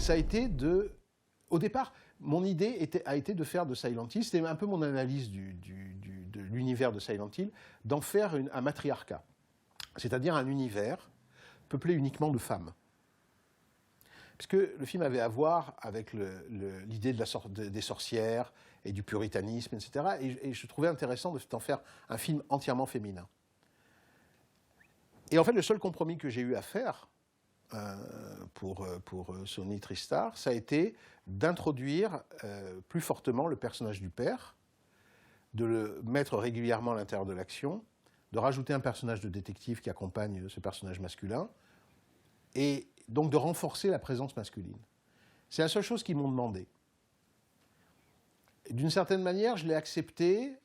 ça a été de... Au départ, mon idée a été de faire de Silent Hill, c'était un peu mon analyse de l'univers de Silent Hill, d'en faire un matriarcat, c'est-à-dire un univers peuplé uniquement de femmes. Parce que le film avait à voir avec l'idée des sorcières et du puritanisme, etc. Et je trouvais intéressant d'en faire un film entièrement féminin. Et en fait, le seul compromis que j'ai eu à faire pour Sony TriStar, ça a été d'introduire plus fortement le personnage du père, de le mettre régulièrement à l'intérieur de l'action, de rajouter un personnage de détective qui accompagne ce personnage masculin, et donc de renforcer la présence masculine. C'est la seule chose qu'ils m'ont demandé. D'une certaine manière, je l'ai accepté.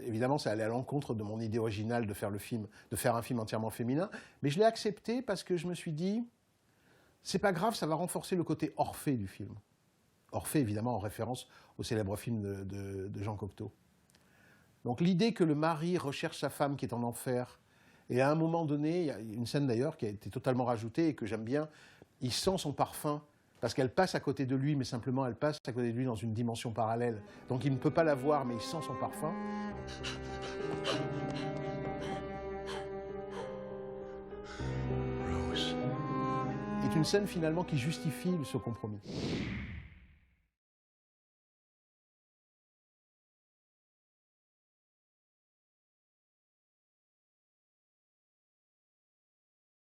Évidemment, ça allait à l'encontre de mon idée originale de faire un film entièrement féminin, mais je l'ai accepté parce que je me suis dit, c'est pas grave, ça va renforcer le côté Orphée du film. Orphée, évidemment, en référence au célèbre film de Jean Cocteau. Donc l'idée que le mari recherche sa femme qui est en enfer, et à un moment donné, il y a une scène d'ailleurs qui a été totalement rajoutée et que j'aime bien, il sent son parfum, parce qu'elle passe à côté de lui, mais simplement elle passe à côté de lui dans une dimension parallèle. Donc il ne peut pas la voir, mais il sent son parfum. Rose. C'est une scène finalement qui justifie ce compromis.